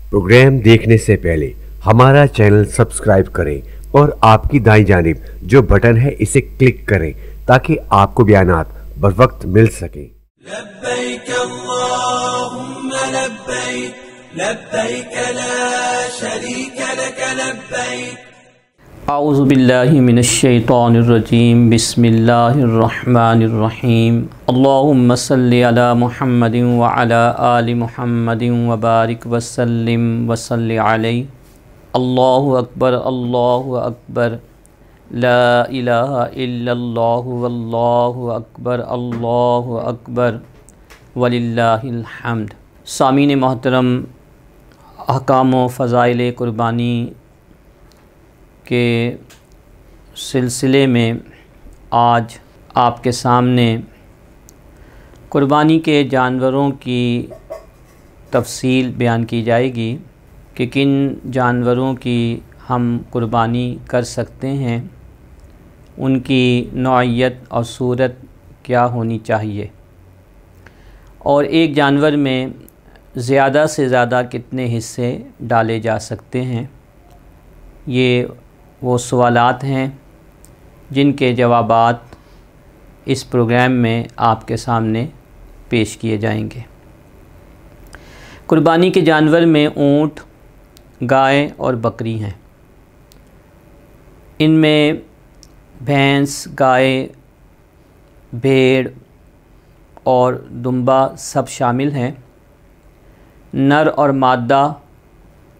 Programme देखने से पहले हमारा चैनल सब्सक्राइब करें और आपकी दाईं जानिब जो बटन है इसे क्लिक करें ताकि आपको बयानात बर वक्त मिल सके। लब्बैक अल्लाहुम्मा लब्बैक लब्बैक ला शरीक लक लब्बैक। औज़ु बिल्लाहि मिनश शैतानिर रजीम। बिस्मिल्लाहिर रहमानिर रहीम। अल्लाहुम्मा सल्लि अला मुहम्मदिन व अला आलि मुहम्मदिन व बारिक व सल्लिम व सल्लि अलैहि। अल्लाहु अकबर ला इलाहा इल्लल्लाहु वल्लाहु अकबर वलिल्लाहिल हम्द। सामीन मोहतरम, अहकाम व फ़ज़ाइल कुर्बानी के सिलसिले में आज आपके सामने कुर्बानी के जानवरों की तफसील बयान की जाएगी कि किन जानवरों की हम कुर्बानी कर सकते हैं, उनकी नौइयत और सूरत क्या होनी चाहिए और एक जानवर में ज़्यादा से ज़्यादा कितने हिस्से डाले जा सकते हैं। ये वो सवालात हैं जिनके जवाबात इस प्रोग्राम में आपके सामने पेश किए जाएंगे। कुर्बानी के जानवर में ऊँट, गाय और बकरी हैं। इनमें भैंस, गाय, भेड़ और दुम्बा सब शामिल हैं। नर और मादा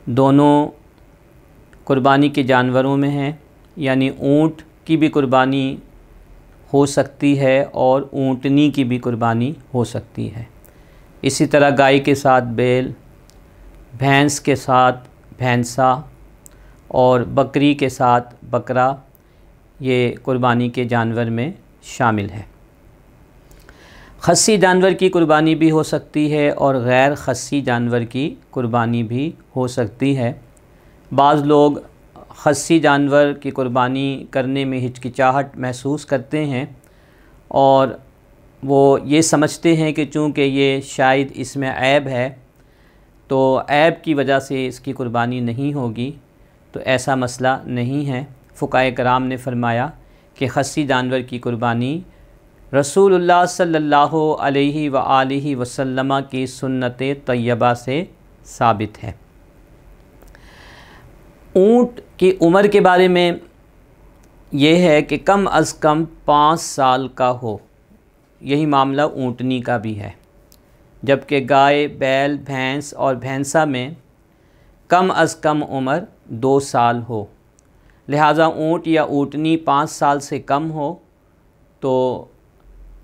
दोनों कुर्बानी के जानवरों में हैं, यानी ऊँट की भी कुर्बानी हो सकती है और ऊँटनी की भी कुर्बानी हो सकती है। इसी तरह गाय के साथ बैल, भैंस के साथ भैंसा और बकरी के साथ बकरा ये कुर्बानी के जानवर में शामिल है। खस्सी जानवर की कुर्बानी भी हो सकती है और गैर खस्सी जानवर की कुर्बानी भी हो सकती है। बाज़ लोग खस्सी जानवर की कुर्बानी करने में हिचकिचाहट महसूस करते हैं और वो ये समझते हैं कि चूँकि ये शायद इसमें ऐब है तो ऐब की वजह से इसकी कुर्बानी नहीं होगी, तो ऐसा मसला नहीं है। फ़ुक़हाए कराम ने फ़रमाया कि खस्सी जानवर की कुर्बानी रसूलुल्लाह सल्लल्लाहु अलैहि व आलिहि वसल्लम की सुन्नत तय्यबा से साबित है। ऊँट की उम्र के बारे में ये है कि कम अज़ कम 5 साल का हो। यही मामला ऊँटनी का भी है, जबकि गाय, बैल, भैंस और भैंसा में कम अज़ कम उम्र 2 साल हो। लिहाजा ऊँट या ऊँटनी 5 साल से कम हो तो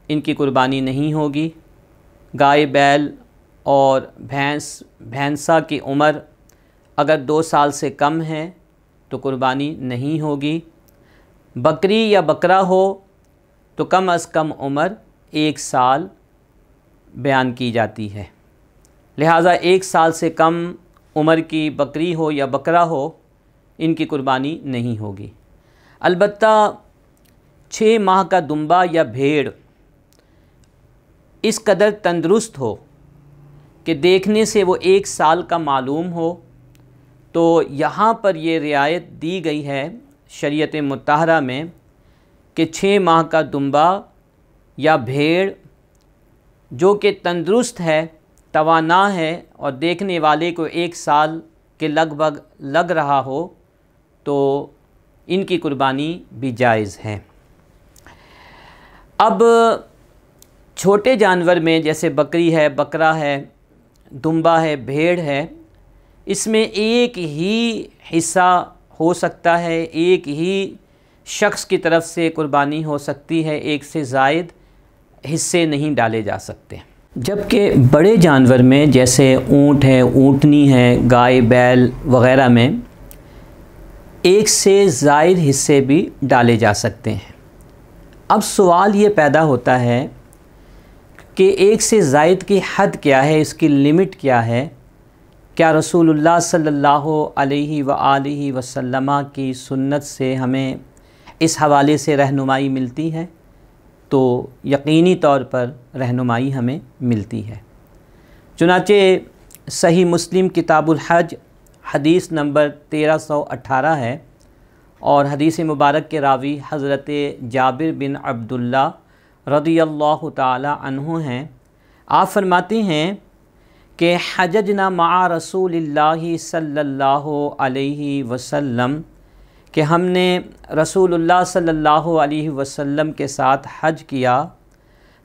इनकी कुर्बानी नहीं होगी। गाय, बैल और भैंसा की उम्र अगर 2 साल से कम है तो कुर्बानी नहीं होगी। बकरी या बकरा हो तो कम अज़ कम उम्र 1 साल बयान की जाती है। लिहाजा 1 साल से कम उम्र की बकरी हो या बकरा हो, इनकी कुर्बानी नहीं होगी। अलबत्ता 6 माह का दुम्बा या भेड़ इस कदर तंदुरुस्त हो कि देखने से वो 1 साल का मालूम हो, तो यहाँ पर ये रियायत दी गई है शरीयत मुत्तहरा में कि 6 माह का दुम्बा या भेड़ जो कि तंदुरुस्त है, तवाना है और देखने वाले को 1 साल के लगभग लग रहा हो, तो इनकी कुर्बानी भी जायज़ है। अब छोटे जानवर में जैसे बकरी है, बकरा है, दुम्बा है, भेड़ है, इसमें एक ही हिस्सा हो सकता है, एक ही शख्स की तरफ से कुर्बानी हो सकती है, एक से ज़ायद हिस्से नहीं डाले जा सकते। जबकि बड़े जानवर में जैसे ऊँट है, ऊँटनी है, गाय, बैल वग़ैरह में एक से ज़ायद हिस्से भी डाले जा सकते हैं। अब सवाल ये पैदा होता है कि एक से ज़ायद की हद क्या है, इसकी लिमिट क्या है? क्या रसूलुल्लाह सल्लल्लाहु अलैहि व आलिहि वसल्लम की सुन्नत से हमें इस हवाले से रहनुमाई मिलती है? तो यकीनी तौर पर रहनुमाई हमें मिलती है। चुनाचे सही मुस्लिम किताबुल हज हदीस नंबर 1318 है और हदीस मुबारक के रावी हज़रत जाबिर बिन अब्दुल्ला रदियल्लाहु ताला अन्हु हैं। आप फरमाते हैं कि हजजना मआ रसूलिल्लाहि सल्लल्लाहु अलैहि वसल्लम कि हमने रसूलुल्लाह सल्लल्लाहु अलैहि वसल्लम के साथ हज किया।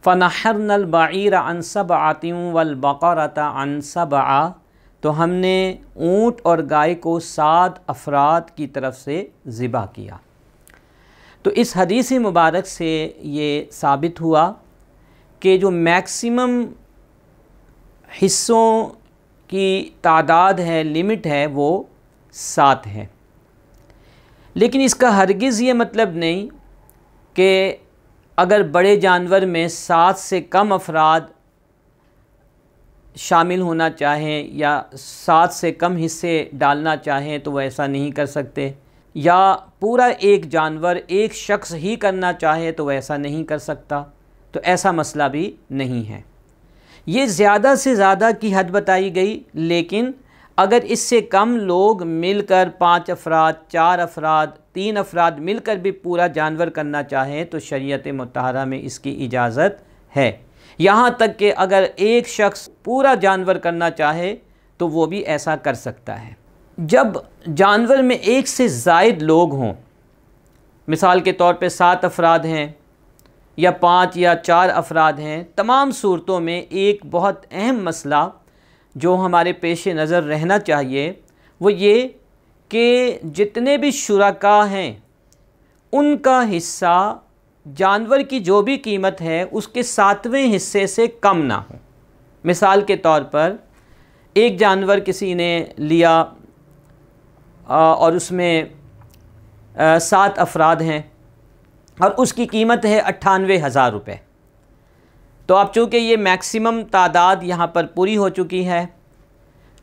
फ़नहरनल बईर अन सबअतिन वल बक़रत अन सबअ, तो हमने ऊँट और गाय को 7 अफराद की तरफ से ज़िबा किया। तो इस हदीस मुबारक से ये साबित हुआ कि जो मैक्सिमम हिस्सों की तादाद है, लिमिट है, वो 7 है। लेकिन इसका हरगिज़ ये मतलब नहीं कि अगर बड़े जानवर में 7 से कम अफराद शामिल होना चाहें या 7 से कम हिस्से डालना चाहें तो वह ऐसा नहीं कर सकते, या पूरा एक जानवर एक शख्स ही करना चाहे तो वह ऐसा नहीं कर सकता। तो ऐसा मसला भी नहीं है। ये ज़्यादा से ज़्यादा की हद बताई गई, लेकिन अगर इससे कम लोग मिलकर 5 अफराद, 4 अफराद, 3 अफराद मिलकर भी पूरा जानवर करना चाहें तो शरीयत मुत्तहरा में इसकी इजाज़त है। यहाँ तक कि अगर एक शख्स पूरा जानवर करना चाहे तो वो भी ऐसा कर सकता है। जब जानवर में एक से ज़ायद लोग हों, मिसाल के तौर पे 7 अफराद हैं या 5 या 4 अफराद हैं, तमाम सूरतों में एक बहुत अहम मसला जो हमारे पेश नज़र रहना चाहिए वो ये कि जितने भी शुरका हैं उनका हिस्सा जानवर की जो भी कीमत है उसके 7वें हिस्से से कम ना हो। मिसाल के तौर पर एक जानवर किसी ने लिया और उसमें 7 अफराद हैं और उसकी कीमत है 98,000 रुपये। तो अब चूँकि ये मैक्सिमम तादाद यहाँ पर पूरी हो चुकी है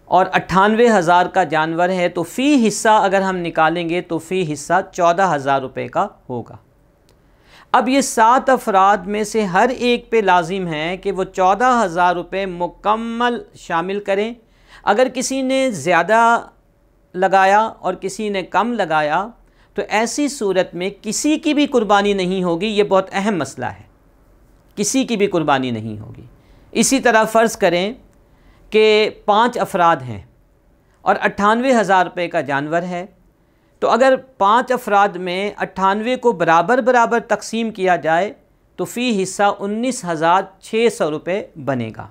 और 98,000 का जानवर है, तो फ़ी हिस्सा अगर हम निकालेंगे तो फ़ी हिस्सा 14,000 रुपये का होगा। अब ये 7 अफराद में से हर एक पे लाजिम है कि वो 14,000 रुपये मुकम्मल शामिल करें। अगर किसी ने ज़्यादा लगाया और किसी ने कम लगाया तो ऐसी सूरत में किसी की भी कुर्बानी नहीं होगी। ये बहुत अहम मसला है, किसी की भी कुर्बानी नहीं होगी। इसी तरह फ़र्ज़ करें कि 5 अफराद हैं और 98,000 रुपये का जानवर है, तो अगर 5 अफराद में 98 को बराबर बराबर तकसीम किया जाए तो फ़ी हिस्सा 19,600 रुपये बनेगा।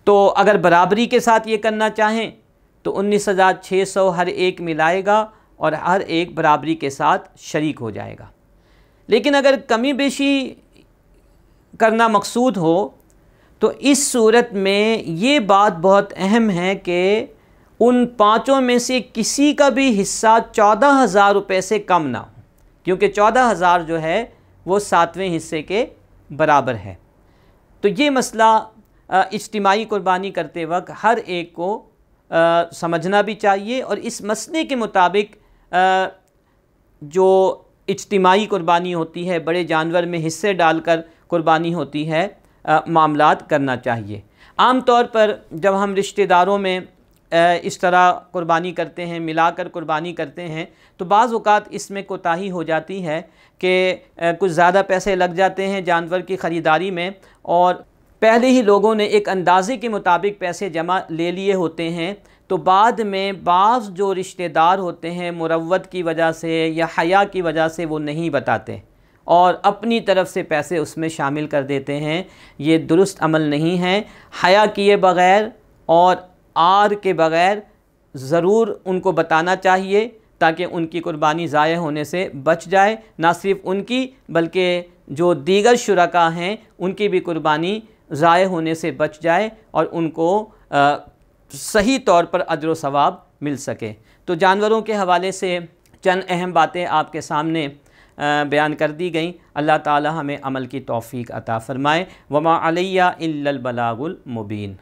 तो अगर बराबरी के साथ ये करना चाहें तो 19,600 हर एक मिलाएगा और हर एक बराबरी के साथ शरीक हो जाएगा। लेकिन अगर कमी बेशी करना मकसूद हो तो इस सूरत में ये बात बहुत अहम है कि उन 5 में से किसी का भी हिस्सा 14,000 रुपये से कम ना हो, क्योंकि 14,000 जो है वो 7वें हिस्से के बराबर है। तो ये मसला इज्तिमाई कुर्बानी करते वक्त हर एक को समझना भी चाहिए और इस मसले के मुताबिक जो इज्तिमाई कुर्बानी होती है, बड़े जानवर में हिस्से डालकर कुर्बानी होती है, मामलात करना चाहिए। आम तौर पर जब हम रिश्तेदारों में इस तरह कुर्बानी करते हैं, मिलाकर कुर्बानी करते हैं, तो बाज़ औक़ात इसमें कोताही हो जाती है कि कुछ ज़्यादा पैसे लग जाते हैं जानवर की ख़रीदारी में और पहले ही लोगों ने एक अंदाज़े के मुताबिक पैसे जमा ले लिए होते हैं। तो बाद में बाज़ जो रिश्तेदार होते हैं मुरव्वत की वजह से या हया की वजह से वो नहीं बताते और अपनी तरफ से पैसे उसमें शामिल कर देते हैं। ये दुरुस्त अमल नहीं है। हया किए बग़ैर और आर के बग़ैर ज़रूर उनको बताना चाहिए ताकि उनकी कुर्बानी ज़ाया होने से बच जाए। ना सिर्फ उनकी बल्कि जो दीगर शुरका हैं उनकी भी कुर्बानी ज़ाया होने से बच जाए और उनको सही तौर पर अज्र व सवाब मिल सके। तो जानवरों के हवाले से चंद अहम बातें आपके सामने बयान कर दी गई। अल्लाह ताला हमें अमल की तौफ़ीक़ अता फ़रमाए। वमा अलैया इल्लल बलागुल मुबीन।